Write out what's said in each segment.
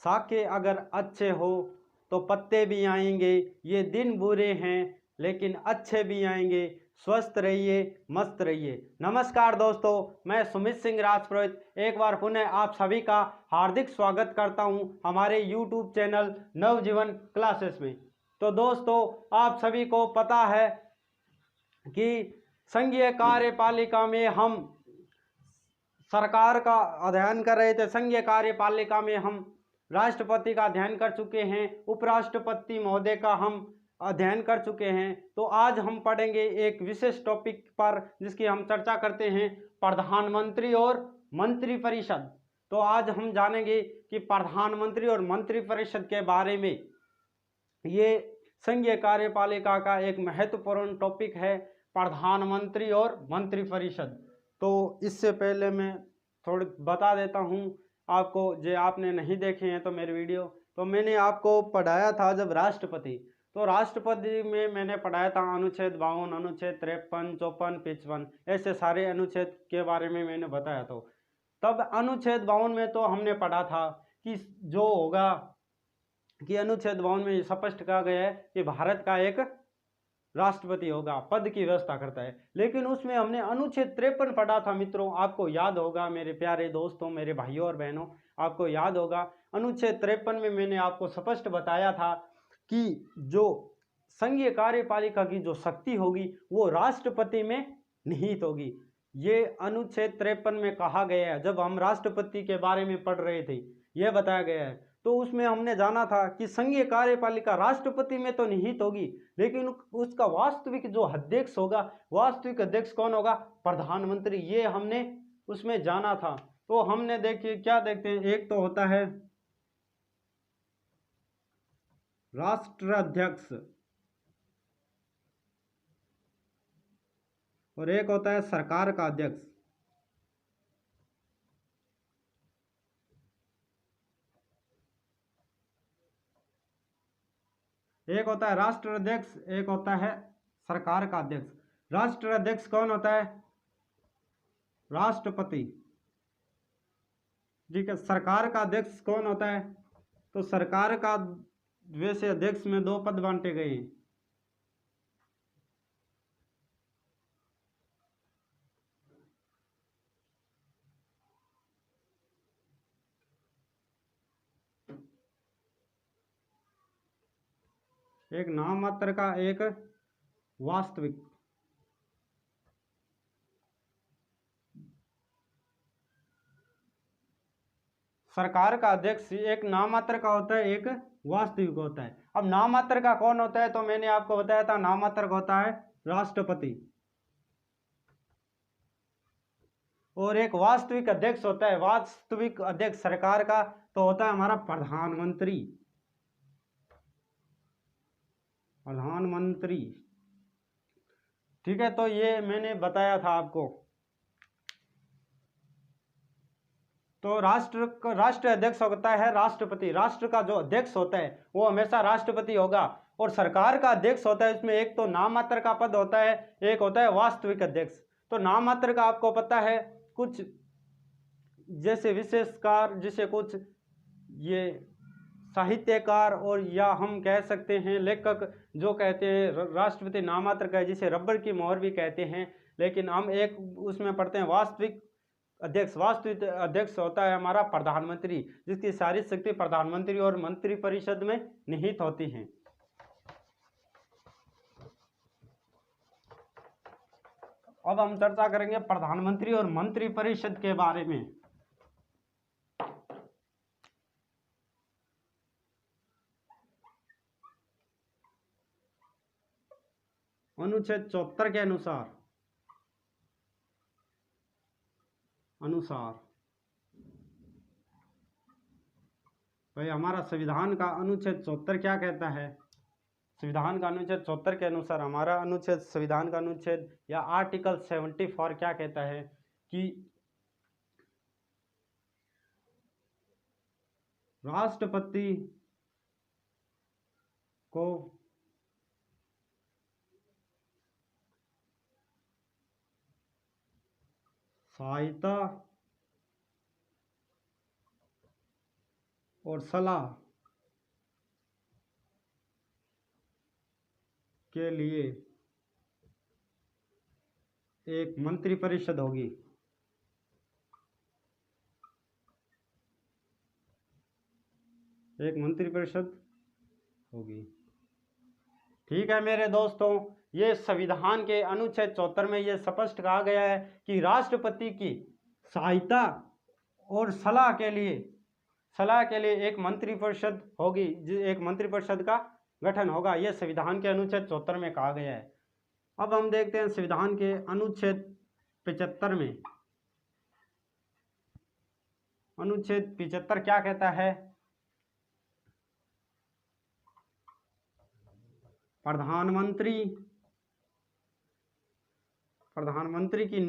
साके अगर अच्छे हो तो पत्ते भी आएंगे। ये दिन बुरे हैं लेकिन अच्छे भी आएंगे। स्वस्थ रहिए, मस्त रहिए। नमस्कार दोस्तों, मैं सुमित सिंह राजपुरोहित एक बार पुनः आप सभी का हार्दिक स्वागत करता हूं हमारे YouTube चैनल नवजीवन क्लासेस में। तो दोस्तों, आप सभी को पता है कि संघीय कार्यपालिका में हम सरकार का अध्ययन कर रहे थे। संघीय कार्यपालिका में हम राष्ट्रपति का अध्ययन कर चुके हैं, उपराष्ट्रपति महोदय का हम अध्ययन कर चुके हैं। तो आज हम पढ़ेंगे एक विशेष टॉपिक पर जिसकी हम चर्चा करते हैं, प्रधानमंत्री और मंत्रिपरिषद। तो आज हम जानेंगे कि प्रधानमंत्री और मंत्रिपरिषद के बारे में। ये संघीय कार्यपालिका का एक महत्वपूर्ण टॉपिक है, प्रधानमंत्री और मंत्रिपरिषद। तो इससे पहले मैं थोड़ी बता देता हूँ आपको, जो आपने नहीं देखे हैं तो मेरे वीडियो, तो मैंने आपको पढ़ाया था जब राष्ट्रपति, तो राष्ट्रपति में मैंने पढ़ाया था अनुच्छेद 52, अनुच्छेद 53, 54, 55, ऐसे सारे अनुच्छेद के बारे में मैंने बताया। तो तब अनुच्छेद 52 में तो हमने पढ़ा था कि जो होगा कि अनुच्छेद 52 में स्पष्ट कहा गया है कि भारत का एक राष्ट्रपति होगा, पद की व्यवस्था करता है। लेकिन उसमें हमने अनुच्छेद 53 पढ़ा था मित्रों, आपको याद होगा मेरे प्यारे दोस्तों, मेरे भाइयों और बहनों, आपको याद होगा अनुच्छेद 53 में मैंने आपको स्पष्ट बताया था कि जो संघीय कार्यपालिका की जो शक्ति होगी वो राष्ट्रपति में निहित होगी। ये अनुच्छेद 53 में कहा गया है। जब हम राष्ट्रपति के बारे में पढ़ रहे थे यह बताया गया है, तो उसमें हमने जाना था कि संघीय कार्यपालिका राष्ट्रपति में तो निहित होगी, लेकिन उसका वास्तविक जो अध्यक्ष होगा, वास्तविक अध्यक्ष कौन होगा? प्रधानमंत्री। ये हमने उसमें जाना था। तो हमने देखिए क्या देखते हैं, एक तो होता है राष्ट्राध्यक्ष और एक होता है सरकार का अध्यक्ष। एक होता है राष्ट्राध्यक्ष, एक होता है सरकार का अध्यक्ष। राष्ट्राध्यक्ष कौन होता है? राष्ट्रपति। ठीक है। सरकार का अध्यक्ष कौन होता है? तो सरकार का वैसे अध्यक्ष में दो पद बांटे गए हैं। एक नाममात्र का, एक वास्तविक। सरकार का अध्यक्ष एक नाममात्र का होता है, एक वास्तविक होता है। अब नाममात्र का कौन होता है? तो मैंने आपको बताया था नाममात्र का होता है राष्ट्रपति, और एक वास्तविक अध्यक्ष होता है। वास्तविक अध्यक्ष सरकार का तो होता है हमारा प्रधानमंत्री। प्रधानमंत्री। ठीक है। तो ये मैंने बताया था आपको। तो राष्ट्र अध्यक्ष होता है राष्ट्रपति। राष्ट्र का जो अध्यक्ष होता है वो हमेशा राष्ट्रपति होगा। और सरकार का अध्यक्ष होता है, इसमें एक तो नाममात्र का पद होता है, एक होता है वास्तविक अध्यक्ष। तो नाममात्र का आपको पता है, कुछ जैसे विशेषकार, जिसे कुछ ये साहित्यकार और या हम कह सकते हैं लेखक जो कहते हैं राष्ट्रपति नाममात्र का है, जिसे रबर की मोहर भी कहते हैं। लेकिन हम एक उसमें पढ़ते हैं वास्तविक अध्यक्ष। वास्तविक अध्यक्ष होता है हमारा प्रधानमंत्री, जिसकी सारी शक्ति प्रधानमंत्री और मंत्रिपरिषद में निहित होती है। अब हम चर्चा करेंगे प्रधानमंत्री और मंत्रिपरिषद के बारे में। अनुच्छेद 74 के अनुसार भाई हमारा संविधान का अनुच्छेद 74 क्या कहता है? संविधान का अनुच्छेद 74 के अनुसार हमारा अनुच्छेद, संविधान का अनुच्छेद या आर्टिकल 74 क्या कहता है कि राष्ट्रपति को सहायता और सलाह के लिए एक मंत्रिपरिषद होगी। एक मंत्रिपरिषद होगी। ठीक है मेरे दोस्तों, ये संविधान के अनुच्छेद 74 में ये स्पष्ट कहा गया है कि राष्ट्रपति की सहायता और सलाह के लिए एक मंत्रिपरिषद होगी, एक मंत्रिपरिषद का गठन होगा। यह संविधान के अनुच्छेद 74 में कहा गया है। अब हम देखते हैं संविधान के अनुच्छेद 75 में। अनुच्छेद 75 क्या कहता है? प्रधानमंत्री की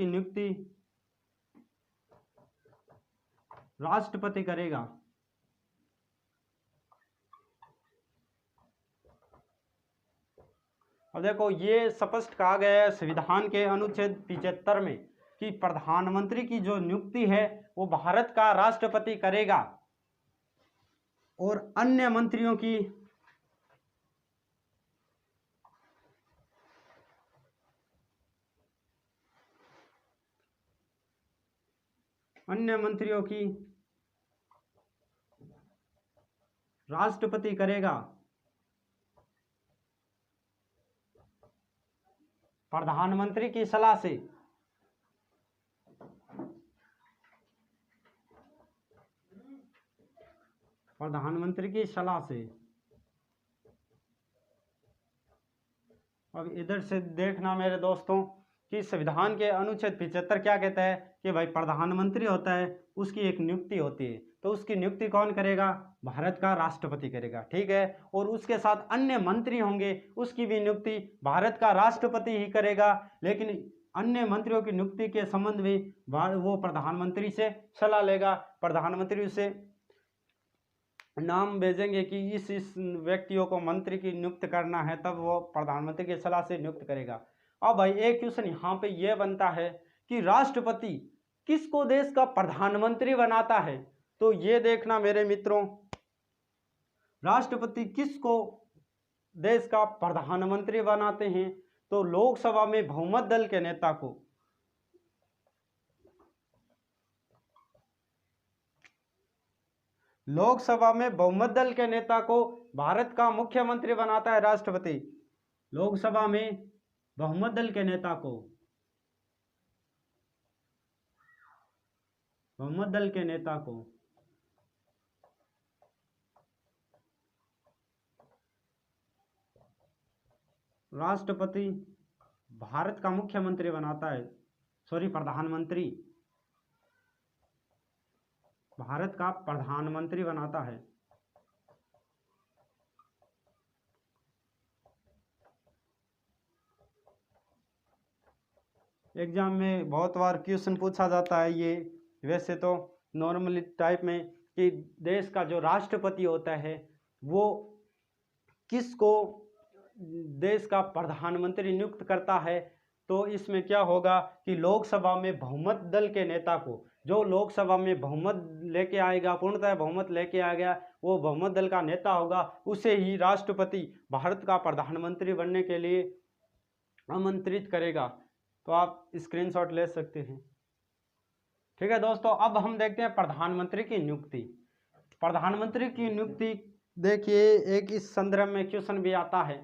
नियुक्ति राष्ट्रपति करेगा। अब देखो, ये स्पष्ट कहा गया है संविधान के अनुच्छेद 75 में कि प्रधानमंत्री की जो नियुक्ति है वो भारत का राष्ट्रपति करेगा और अन्य मंत्रियों की राष्ट्रपति करेगा। प्रधानमंत्री की सलाह से। प्रधानमंत्री की सलाह से। अब इधर से देखना मेरे दोस्तों कि संविधान के अनुच्छेद 75 क्या कहता है कि भाई प्रधानमंत्री होता है, उसकी एक नियुक्ति होती है, तो उसकी नियुक्ति कौन करेगा? भारत का राष्ट्रपति करेगा। ठीक है, और उसके साथ अन्य मंत्री होंगे, उसकी भी नियुक्ति भारत का राष्ट्रपति ही करेगा। लेकिन अन्य मंत्रियों की नियुक्ति के संबंध में वो प्रधानमंत्री से सलाह लेगा। प्रधानमंत्री उसे नाम भेजेंगे कि इस व्यक्तियों को मंत्री की नियुक्त करना है, तब वो प्रधानमंत्री की सलाह से नियुक्त करेगा। अब भाई एक क्वेश्चन यहाँ पे ये बनता है कि राष्ट्रपति किसको देश का प्रधानमंत्री बनाता है? तो ये देखना मेरे मित्रों, राष्ट्रपति किसको देश का प्रधानमंत्री बनाते हैं? तो लोकसभा में बहुमत दल के नेता को। लोकसभा में बहुमत दल के नेता को भारत का मुख्यमंत्री बनाता है राष्ट्रपति। लोकसभा में बहुमत दल के नेता को, बहुमत दल के नेता को राष्ट्रपति भारत का मुख्यमंत्री बनाता है। प्रधानमंत्री भारत का प्रधानमंत्री बनाता है। एग्जाम में बहुत बार क्वेश्चन पूछा जाता है ये, वैसे तो नॉर्मली टाइप में, कि देश का जो राष्ट्रपति होता है वो किसको देश का प्रधानमंत्री नियुक्त करता है। तो इसमें क्या होगा कि लोकसभा में बहुमत दल के नेता को, जो लोकसभा में बहुमत लेके आएगा, पूर्णतः बहुमत लेके आ गया, वो बहुमत दल का नेता होगा, उसे ही राष्ट्रपति भारत का प्रधानमंत्री बनने के लिए आमंत्रित करेगा। तो आप स्क्रीनशॉट ले सकते हैं। ठीक है दोस्तों, अब हम देखते हैं प्रधानमंत्री की नियुक्ति। प्रधानमंत्री की नियुक्ति देखिए, एक इस संदर्भ में क्वेश्चन भी आता है।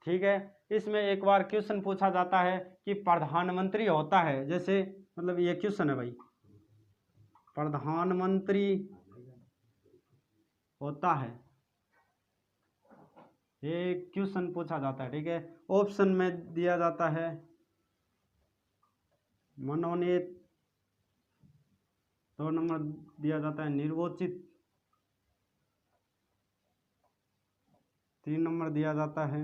ठीक है, इसमें एक बार क्वेश्चन पूछा जाता है कि प्रधानमंत्री होता है, जैसे मतलब ये क्वेश्चन है भाई, प्रधानमंत्री होता है, ये क्वेश्चन पूछा जाता है। ठीक है, ऑप्शन में दिया जाता है मनोनीत, 2 नंबर दिया जाता है निर्वाचित, 3 नंबर दिया जाता है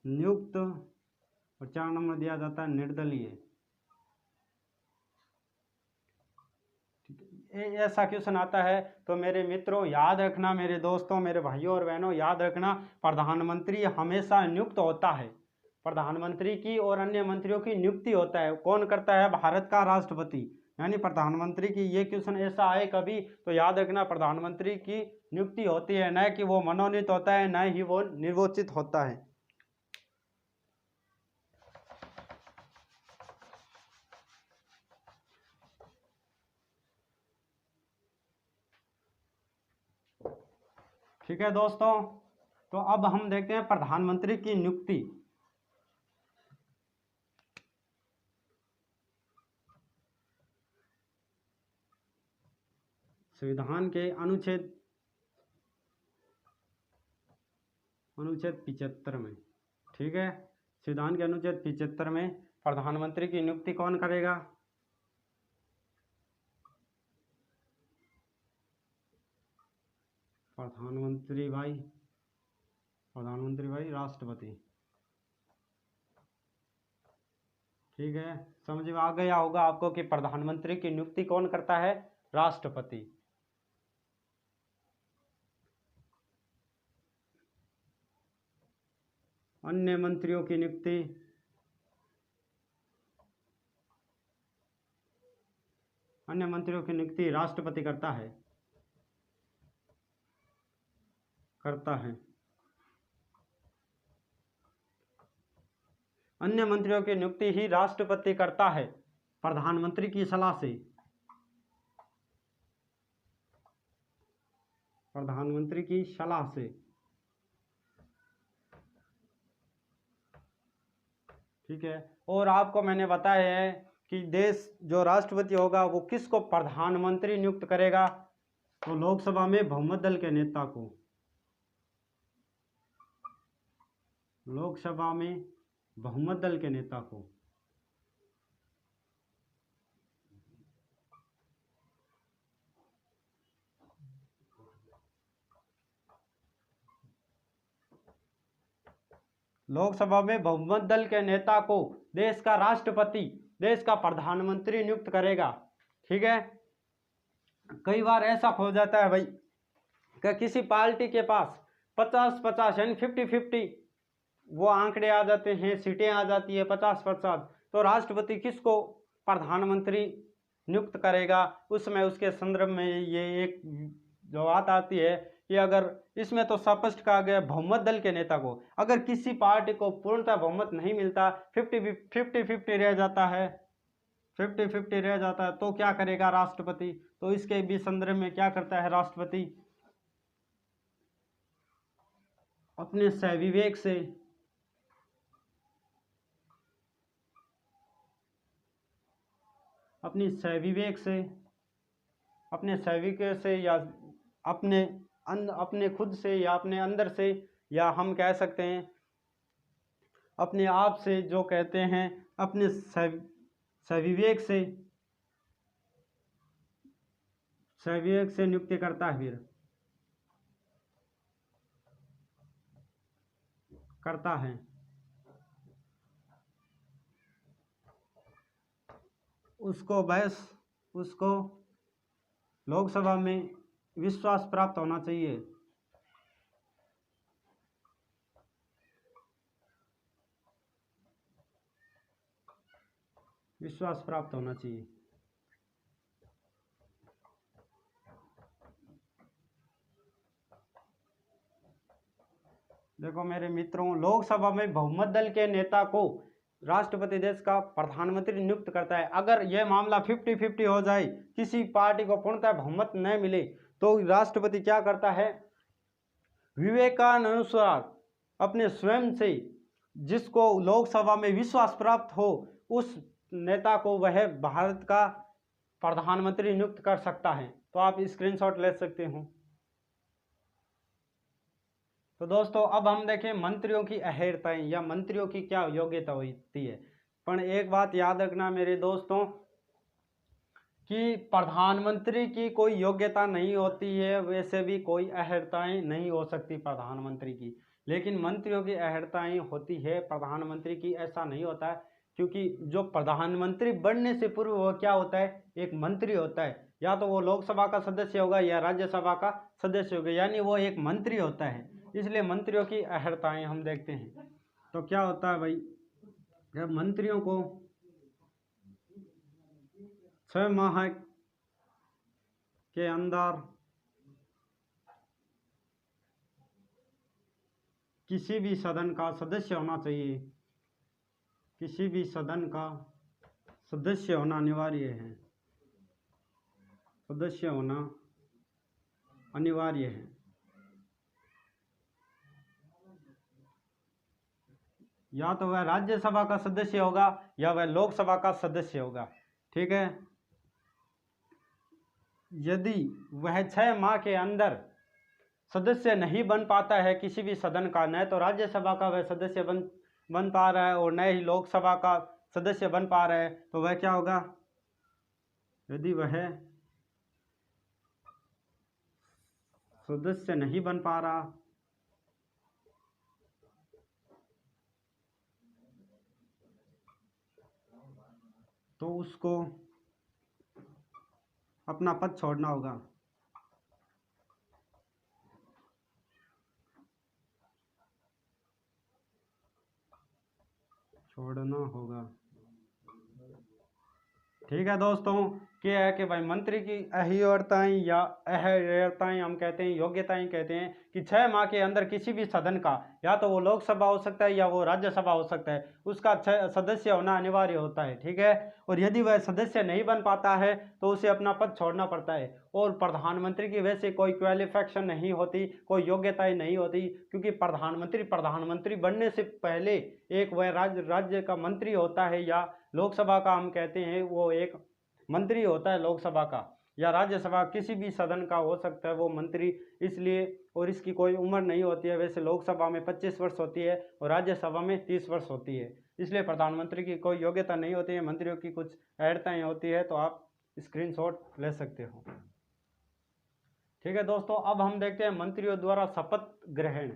नियुक्त, और 4 नंबर दिया जाता है निर्दलीय। ऐसा क्वेश्चन आता है तो मेरे मित्रों याद रखना, मेरे दोस्तों, मेरे भाइयों और बहनों याद रखना, प्रधानमंत्री हमेशा नियुक्त होता है। प्रधानमंत्री की और अन्य मंत्रियों की नियुक्ति होता है। कौन करता है? भारत का राष्ट्रपति। यानी प्रधानमंत्री की, ये क्वेश्चन ऐसा आए कभी तो याद रखना, प्रधानमंत्री की नियुक्ति होती है, न कि वो मनोनीत होता है, न ही वो निर्वाचित होता है। ठीक है दोस्तों, तो अब हम देखते हैं प्रधानमंत्री की नियुक्ति। संविधान के अनुच्छेद 75 में, ठीक है, संविधान के अनुच्छेद 75 में प्रधानमंत्री की नियुक्ति कौन करेगा? प्रधानमंत्री भाई राष्ट्रपति। ठीक है, समझ में आ गया होगा आपको कि प्रधानमंत्री की नियुक्ति कौन करता है? राष्ट्रपति। अन्य मंत्रियों की नियुक्ति राष्ट्रपति करता है। अन्य मंत्रियों की नियुक्ति ही राष्ट्रपति करता है प्रधानमंत्री की सलाह से। प्रधानमंत्री की सलाह से, ठीक है। और आपको मैंने बताया है कि देश जो राष्ट्रपति होगा वो किसको प्रधानमंत्री नियुक्त करेगा? तो लोकसभा में बहुमत दल के नेता को। लोकसभा में बहुमत दल के नेता को। लोकसभा में बहुमत दल के नेता को देश का राष्ट्रपति, देश का प्रधानमंत्री नियुक्त करेगा। ठीक है, कई बार ऐसा हो जाता है भाई कि किसी पार्टी के पास 50-50 यानी 50-50 वो आंकड़े आ जाते हैं, सीटें आ जाती है 50-50, तो राष्ट्रपति किसको प्रधानमंत्री नियुक्त करेगा? उसमें उसके संदर्भ में ये एक जो बात आती है कि अगर इसमें तो स्पष्ट कहा गया बहुमत दल के नेता को, अगर किसी पार्टी को पूर्णतः बहुमत नहीं मिलता, 50-50 रह जाता है, 50-50 रह जाता है, तो क्या करेगा राष्ट्रपति? तो इसके भी संदर्भ में क्या करता है राष्ट्रपति? अपने सहविवेक से, अपने सहविवेक से या अपने खुद से या अपने अंदर से, या हम कह सकते हैं अपने आप से, जो कहते हैं अपने सहविवेक से नियुक्ति करता है, फिर करता है। उसको लोकसभा में विश्वास प्राप्त होना चाहिए। विश्वास प्राप्त होना चाहिए। देखो मेरे मित्रों, लोकसभा में बहुमत दल के नेता को राष्ट्रपति देश का प्रधानमंत्री नियुक्त करता है। अगर यह मामला 50-50 हो जाए, किसी पार्टी को पूर्णतः बहुमत न मिले, तो राष्ट्रपति क्या करता है? विवेकानुसार अपने स्वयं से जिसको लोकसभा में विश्वास प्राप्त हो, उस नेता को वह भारत का प्रधानमंत्री नियुक्त कर सकता है। तो आप स्क्रीनशॉट ले सकते हो। तो दोस्तों अब हम देखें मंत्रियों की अहर्ताएं या मंत्रियों की क्या योग्यता होती है। पर एक बात याद रखना मेरे दोस्तों कि प्रधानमंत्री की कोई योग्यता नहीं होती है, वैसे भी कोई अहर्ताएं नहीं हो सकती प्रधानमंत्री की, लेकिन मंत्रियों की अहर्ताएं होती है। प्रधानमंत्री की ऐसा नहीं होता है, क्योंकि जो प्रधानमंत्री बनने से पूर्व वो क्या होता है? एक मंत्री होता है। या तो वो लोकसभा का सदस्य होगा या राज्यसभा का सदस्य होगा, यानी वो एक मंत्री होता है। इसलिए मंत्रियों की अहर्ताएं हम देखते हैं। तो क्या होता है भाई, जब मंत्रियों को 6 माह के अंदर किसी भी सदन का सदस्य होना चाहिए, किसी भी सदन का सदस्य होना अनिवार्य है, सदस्य होना अनिवार्य है। या तो वह राज्यसभा का सदस्य होगा या वह लोकसभा का सदस्य होगा, ठीक है। यदि वह 6 माह के अंदर सदस्य नहीं बन पाता है किसी भी सदन का, न तो राज्यसभा का वह सदस्य बन पा रहा है और न ही लोकसभा का सदस्य बन पा रहा है, तो वह क्या होगा? यदि वह सदस्य नहीं बन पा रहा तो उसको अपना पद छोड़ना होगा। ठीक है दोस्तों, क्या है कि भाई मंत्री की अहियोग्यताएं या अहर्यताएं हम कहते हैं, योग्यताएं कहते हैं कि 6 माह के अंदर किसी भी सदन का, या तो वो लोकसभा हो सकता है या वो राज्यसभा हो सकता है, उसका सदस्य होना अनिवार्य होता है, ठीक है। और यदि वह सदस्य नहीं बन पाता है तो उसे अपना पद छोड़ना पड़ता है। और प्रधानमंत्री की वैसे कोई क्वालिफिकेशन नहीं होती, कोई योग्यताएं नहीं होती, क्योंकि प्रधानमंत्री बनने से पहले एक वह राज्य का मंत्री होता है, या लोकसभा का हम कहते हैं वो एक मंत्री होता है लोकसभा का, या राज्यसभा किसी भी सदन का हो सकता है वो मंत्री, इसलिए। और इसकी कोई उम्र नहीं होती है, वैसे लोकसभा में 25 वर्ष होती है और राज्यसभा में 30 वर्ष होती है, इसलिए प्रधानमंत्री की कोई योग्यता नहीं होती है, मंत्रियों की कुछ अहर्ताएं होती है, तो आप स्क्रीनशॉट ले सकते हो। ठीक है दोस्तों, अब हम देखते हैं मंत्रियों द्वारा शपथ ग्रहण,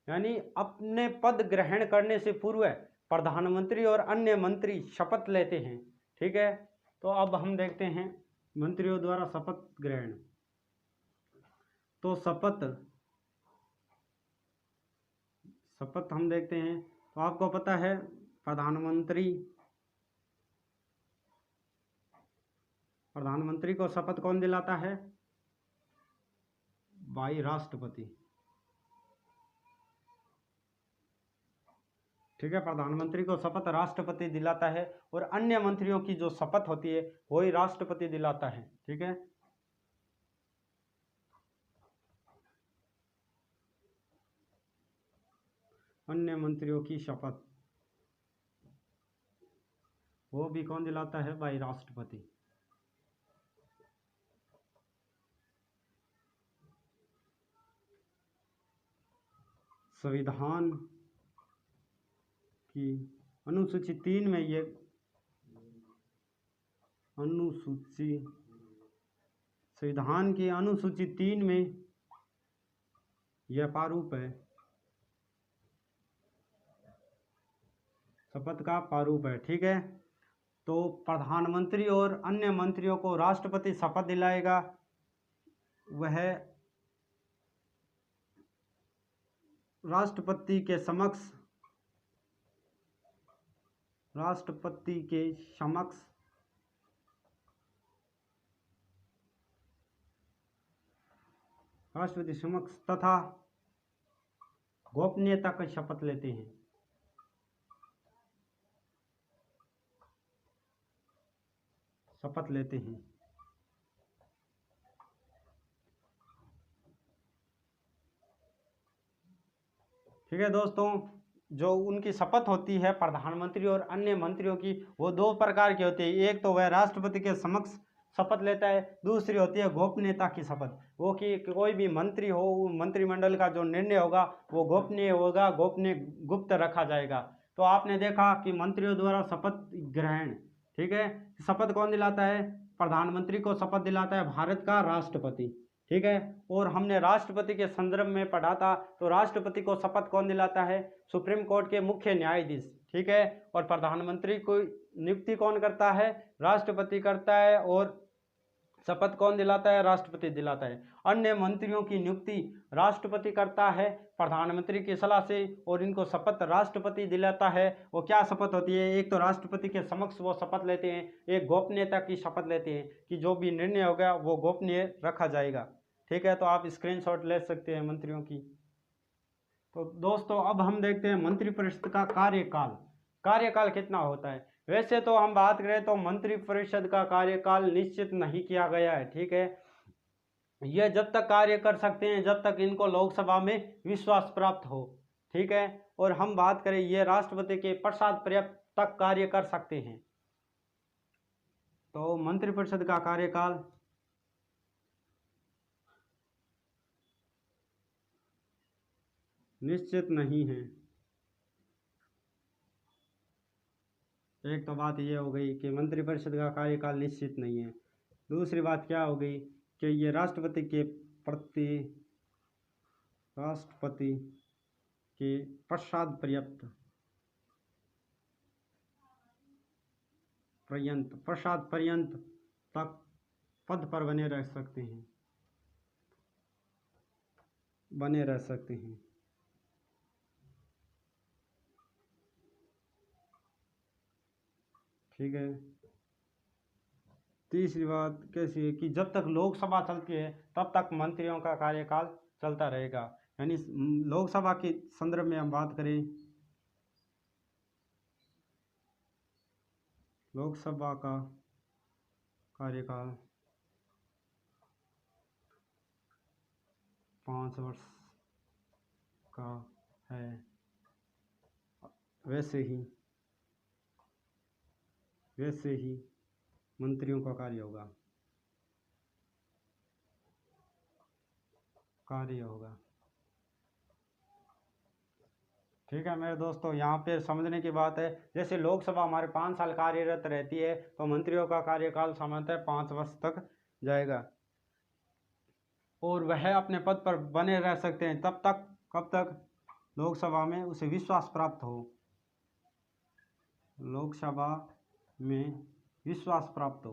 यानी अपने पद ग्रहण करने से पूर्व प्रधानमंत्री और अन्य मंत्री शपथ लेते हैं, ठीक है। तो अब हम देखते हैं मंत्रियों द्वारा शपथ ग्रहण। तो शपथ हम देखते हैं, तो आपको पता है प्रधानमंत्री को शपथ कौन दिलाता है? भाई राष्ट्रपति, ठीक है। प्रधानमंत्री को शपथ राष्ट्रपति दिलाता है और अन्य मंत्रियों की जो शपथ होती है वही राष्ट्रपति दिलाता है, ठीक है। अन्य मंत्रियों की शपथ वो भी कौन दिलाता है? भाई राष्ट्रपति। संविधान की अनुसूची 3 में ये संविधान की अनुसूची 3 में यह प्रारूप है, शपथ का प्रारूप है, ठीक है। तो प्रधानमंत्री और अन्य मंत्रियों को राष्ट्रपति शपथ दिलाएगा, वह राष्ट्रपति के समक्ष तथा गोपनीयता की शपथ लेते हैं। ठीक है दोस्तों, जो उनकी शपथ होती है प्रधानमंत्री और अन्य मंत्रियों की, वो 2 प्रकार की होती है। एक तो वह राष्ट्रपति के समक्ष शपथ लेता है, दूसरी होती है गोपनीयता की शपथ। वो कि कोई भी मंत्री हो, मंत्रिमंडल का जो निर्णय होगा वो गोपनीय होगा, गुप्त रखा जाएगा। तो आपने देखा कि मंत्रियों द्वारा शपथ ग्रहण, ठीक है। शपथ कौन दिलाता है? प्रधानमंत्री को शपथ दिलाता है भारत का राष्ट्रपति, ठीक है। और हमने राष्ट्रपति के संदर्भ में पढ़ा था, तो राष्ट्रपति को शपथ कौन दिलाता है? सुप्रीम कोर्ट के मुख्य न्यायाधीश, ठीक है। और प्रधानमंत्री को नियुक्ति कौन करता है? राष्ट्रपति करता है। और शपथ कौन दिलाता है? राष्ट्रपति दिलाता है। अन्य मंत्रियों की नियुक्ति राष्ट्रपति करता है प्रधानमंत्री की सलाह से, और इनको शपथ राष्ट्रपति दिलाता है। वो क्या शपथ होती है? एक तो राष्ट्रपति के समक्ष वो शपथ लेते हैं, एक गोपनीयता की शपथ लेते हैं कि जो भी निर्णय होगा वो गोपनीय रखा जाएगा। ठीक है, तो आप स्क्रीनशॉट ले सकते हैं मंत्रियों की। तो दोस्तों अब हम देखते हैं मंत्रिपरिषद का कार्यकाल। कार्यकाल कितना होता है? वैसे तो हम बात करें तो मंत्रिपरिषद का कार्यकाल निश्चित नहीं किया गया है। ठीक है, यह जब तक कार्य कर सकते हैं जब तक इनको लोकसभा में विश्वास प्राप्त हो। ठीक है, और हम बात करें ये राष्ट्रपति के पश्चात पर्याप्त तक कार्य कर सकते हैं। तो मंत्रिपरिषद का कार्यकाल निश्चित नहीं है। एक तो बात ये हो गई कि मंत्रिपरिषद का कार्यकाल निश्चित नहीं है। दूसरी बात क्या हो गई कि ये राष्ट्रपति के पश्चात पर्यंत तक पद पर बने रह सकते हैं। ठीक है, तीसरी बात कैसी है कि जब तक लोकसभा चलती है तब तक मंत्रियों का कार्यकाल चलता रहेगा। यानी लोकसभा के संदर्भ में हम बात करें, लोकसभा का कार्यकाल 5 वर्ष का है। वैसे ही मंत्रियों का कार्य होगा। ठीक है मेरे दोस्तों, यहाँ पे समझने की बात है, जैसे लोकसभा हमारे 5 साल कार्यरत रहती है तो मंत्रियों का कार्यकाल सामान्यतः 5 वर्ष तक जाएगा, और वह अपने पद पर बने रह सकते हैं तब तक, कब तक? लोकसभा में उसे विश्वास प्राप्त हो। लोकसभा में विश्वास प्राप्त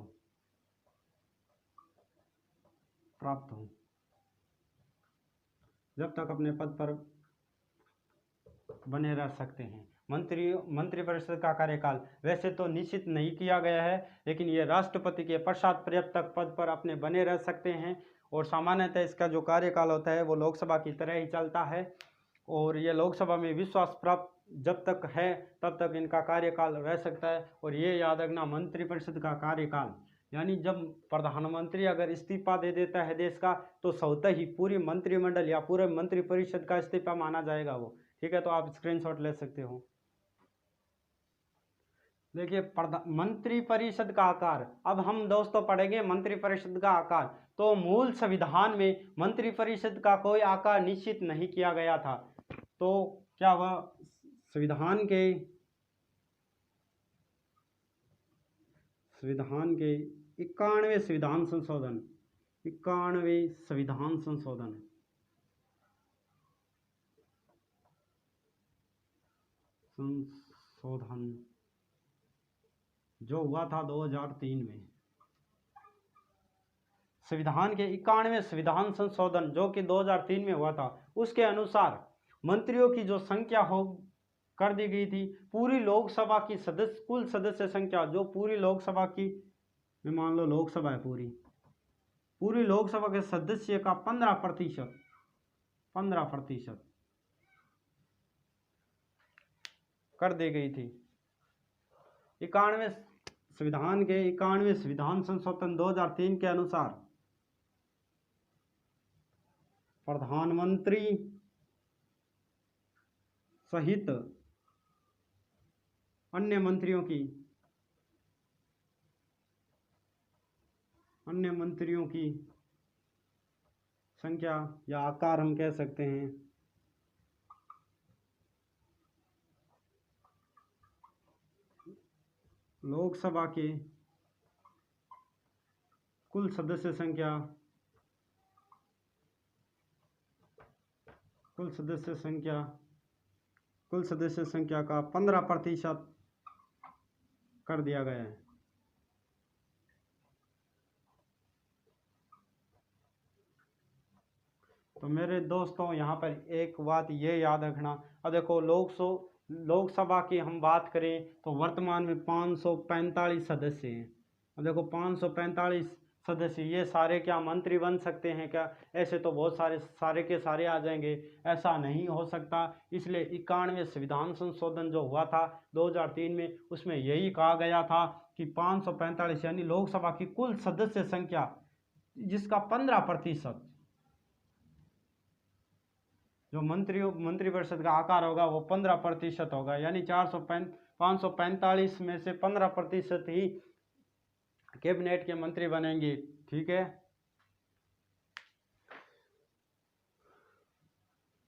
हो जब तक अपने पद पर बने रह सकते हैं। मंत्रिपरिषद का कार्यकाल वैसे तो निश्चित नहीं किया गया है, लेकिन ये राष्ट्रपति के पश्चात पर्याप्त तक पद पर अपने बने रह सकते हैं, और सामान्यतः इसका जो कार्यकाल होता है वो लोकसभा की तरह ही चलता है, और ये लोकसभा में विश्वास प्राप्त जब तक है तब तक इनका कार्यकाल रह सकता है। और ये याद रखना, मंत्रिपरिषद का कार्यकाल यानी जब प्रधानमंत्री अगर इस्तीफा दे देता है देश का, तो स्वतः ही पूरी मंत्रिमंडल या पूरे मंत्रिपरिषद का इस्तीफा माना जाएगा वो। ठीक है, तो आप स्क्रीनशॉट ले सकते हो। देखिए मंत्रिपरिषद का आकार, अब हम दोस्तों पढ़ेंगे मंत्रिपरिषद का आकार। तो मूल संविधान में मंत्रिपरिषद का कोई आकार निश्चित नहीं किया गया था। तो क्या हुआ? संविधान के 91वें संविधान संशोधन जो हुआ था 2003 में, संविधान के 91वें संविधान संशोधन जो कि 2003 में हुआ था, उसके अनुसार मंत्रियों की जो संख्या हो कर दी गई थी, पूरी लोकसभा की कुल सदस्य संख्या जो पूरी लोकसभा की, मान लो लोकसभा है पूरी लोकसभा के सदस्य का 15% कर दी गई थी। 91वें संविधान संशोधन 2003 के अनुसार प्रधानमंत्री सहित अन्य मंत्रियों की संख्या या आकार हम कह सकते हैं, लोकसभा के कुल सदस्य संख्या का 15% कर दिया गया है। तो मेरे दोस्तों यहाँ पर एक बात ये याद रखना, अब देखो लोकसभा की हम बात करें तो वर्तमान में 545 सदस्य हैं। अब देखो 545 सदस्य, ये सारे क्या मंत्री बन सकते हैं क्या? ऐसे तो बहुत सारे के सारे आ जाएंगे, ऐसा नहीं हो सकता। इसलिए 91वें संविधान संशोधन जो हुआ था 2003 में, उसमें यही कहा गया था कि 545 यानी लोकसभा की कुल सदस्य संख्या जिसका 15% जो मंत्रिपरिषद का आकार होगा वो 15% होगा, यानी 545 में से 15% ही कैबिनेट के मंत्री बनेंगे। ठीक है,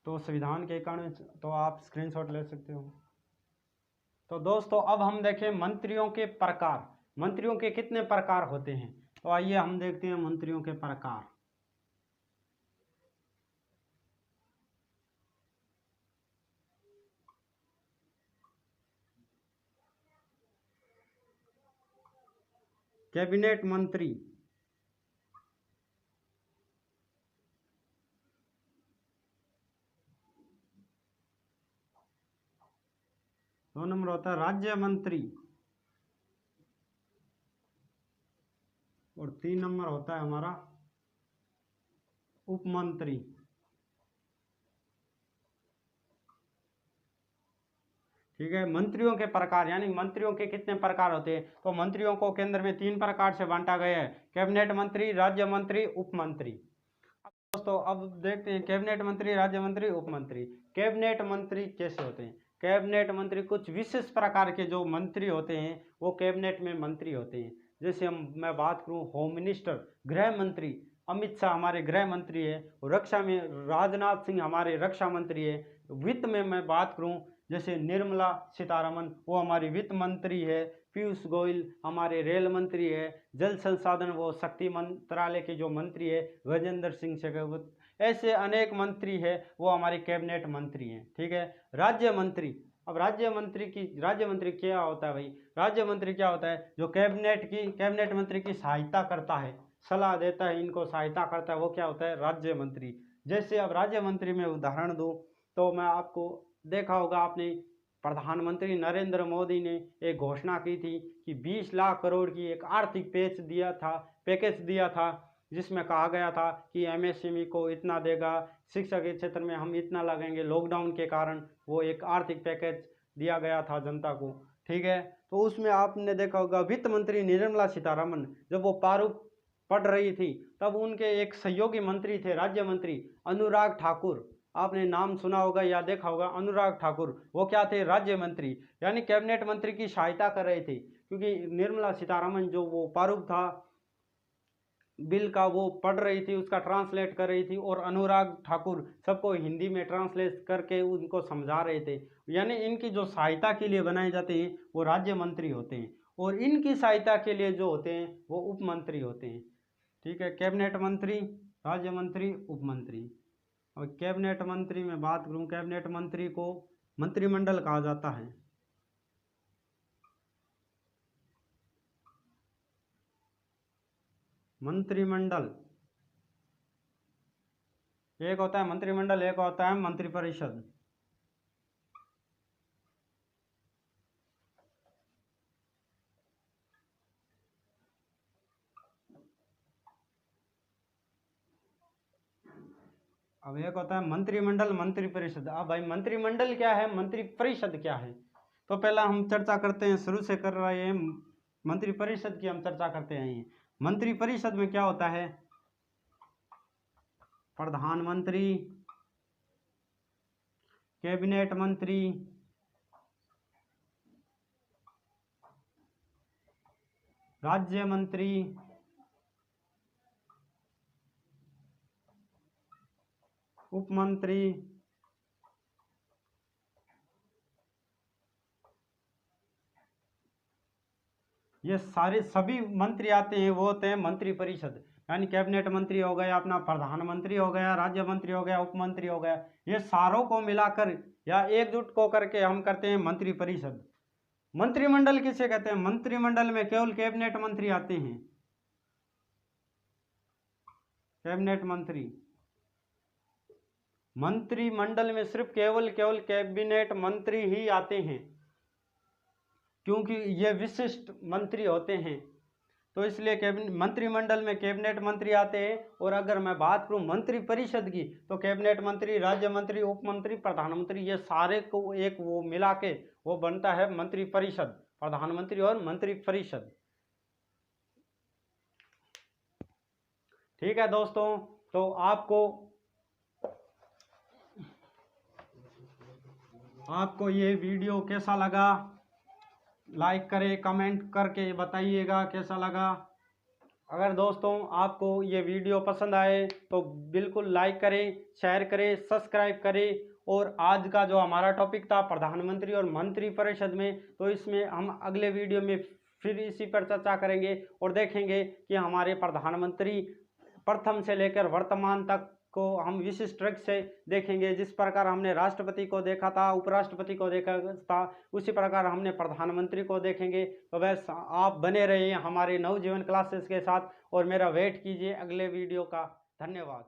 तो संविधान के कारण तो आप स्क्रीनशॉट ले सकते हो। तो दोस्तों अब हम देखें मंत्रियों के प्रकार, मंत्रियों के कितने प्रकार होते हैं। तो आइए हम देखते हैं मंत्रियों के प्रकार। कैबिनेट मंत्री, दो नंबर होता है राज्य मंत्री, और 3 नंबर होता है हमारा उप मंत्री। ठीक है, मंत्रियों के प्रकार यानी मंत्रियों के कितने प्रकार होते हैं। तो मंत्रियों को केंद्र में 3 प्रकार से बांटा गया है, कैबिनेट मंत्री, राज्य मंत्री, उप मंत्री। दोस्तों अब देखते हैं कैबिनेट मंत्री, राज्य मंत्री, उप मंत्री। कैबिनेट मंत्री कैसे होते हैं? कैबिनेट मंत्री कुछ विशेष प्रकार के जो मंत्री होते हैं वो कैबिनेट में मंत्री होते हैं। जैसे मैं बात करूं होम मिनिस्टर, गृह मंत्री, अमित शाह हमारे गृह मंत्री है, रक्षा में राजनाथ सिंह हमारे रक्षा मंत्री है। वित्त में मैं बात करूं जैसे निर्मला सीतारमन, वो हमारी वित्त मंत्री है। पीयूष गोयल हमारे रेल मंत्री है। जल संसाधन वो शक्ति मंत्रालय के जो मंत्री है गजेंद्र सिंह शेखावत। ऐसे अनेक मंत्री है वो हमारे कैबिनेट मंत्री हैं। ठीक है, राज्य मंत्री, अब राज्य मंत्री क्या होता है भाई? राज्य मंत्री क्या होता है? जो कैबिनेट मंत्री की सहायता करता है, सलाह देता है, इनको सहायता करता है, वो क्या होता है? राज्य मंत्री। जैसे अब राज्य मंत्री में उदाहरण दूं तो मैं आपको, देखा होगा आपने, प्रधानमंत्री नरेंद्र मोदी ने एक घोषणा की थी कि 20 लाख करोड़ की एक आर्थिक पैकेज दिया था जिसमें कहा गया था कि एमएसएमई को इतना देगा, शिक्षा के क्षेत्र में हम इतना लगेंगे। लॉकडाउन के कारण वो एक आर्थिक पैकेज दिया गया था जनता को। ठीक है, तो उसमें आपने देखा होगा वित्त मंत्री निर्मला सीतारमन जब वो प्रारूप पढ़ रही थी तब उनके एक सहयोगी मंत्री थे, राज्य मंत्री अनुराग ठाकुर, आपने नाम सुना होगा या देखा होगा, अनुराग ठाकुर। वो क्या थे? राज्य मंत्री, यानी कैबिनेट मंत्री की सहायता कर रहे थे, क्योंकि निर्मला सीतारमन जो वो प्रारूप था बिल का वो पढ़ रही थी, उसका ट्रांसलेट कर रही थी, और अनुराग ठाकुर सबको हिंदी में ट्रांसलेट करके उनको समझा रहे थे। यानी इनकी जो सहायता के लिए बनाए जाते हैं वो राज्य मंत्री होते हैं, और इनकी सहायता के लिए जो होते हैं वो उप मंत्री होते हैं। ठीक है, कैबिनेट मंत्री, राज्य मंत्री, उप मंत्री। और कैबिनेट मंत्री में बात करूं, कैबिनेट मंत्री को मंत्रिमंडल कहा जाता है। मंत्रिमंडल, एक होता है मंत्रिमंडल, एक होता है मंत्रिपरिषद। अब एक होता है मंत्रिमंडल, मंत्रिपरिषद। अब भाई मंत्रिमंडल क्या है, मंत्रिपरिषद क्या है? तो पहला हम चर्चा करते हैं, शुरू से कर रहे हैं, मंत्रिपरिषद की हम चर्चा करते हैं। मंत्रिपरिषद में क्या होता है? प्रधानमंत्री, कैबिनेट मंत्री, राज्य मंत्री, उप मंत्री, ये सारे सभी मंत्री आते हैं, वो होते हैं मंत्रिपरिषद। यानी कैबिनेट मंत्री हो गया अपना, प्रधानमंत्री हो गया, राज्य मंत्री हो गया, उप मंत्री हो गया, ये सारों को मिलाकर या एकजुट को करके हम करते हैं मंत्रिपरिषद। मंत्रिमंडल किसे कहते हैं? मंत्रिमंडल में केवल कैबिनेट मंत्री आते हैं, कैबिनेट मंत्री। मंत्रिमंडल में सिर्फ केवल कैबिनेट मंत्री ही आते हैं, क्योंकि ये विशिष्ट मंत्री होते हैं, तो इसलिए मंत्रिमंडल में कैबिनेट मंत्री आते हैं। और अगर मैं बात करूं मंत्री परिषद की, तो कैबिनेट मंत्री, राज्य मंत्री, उप मंत्री, प्रधानमंत्री, ये सारे को एक वो मिला के वो बनता है मंत्री परिषद, प्रधानमंत्री और मंत्री परिषद। ठीक है दोस्तों, तो आपको ये वीडियो कैसा लगा, लाइक करें, कमेंट करके बताइएगा कैसा लगा। अगर दोस्तों आपको ये वीडियो पसंद आए तो बिल्कुल लाइक करें, शेयर करें, सब्सक्राइब करें। और आज का जो हमारा टॉपिक था प्रधानमंत्री और मंत्री परिषद में, तो इसमें हम अगले वीडियो में फिर इसी पर चर्चा करेंगे और देखेंगे कि हमारे प्रधानमंत्री प्रथम से लेकर वर्तमान तक को हम विशिष्ट ट्रैक से देखेंगे। जिस प्रकार हमने राष्ट्रपति को देखा था, उपराष्ट्रपति को देखा था, उसी प्रकार हमने प्रधानमंत्री को देखेंगे। तो बस आप बने रहिए हमारे नवजीवन क्लासेस के साथ और मेरा वेट कीजिए अगले वीडियो का। धन्यवाद।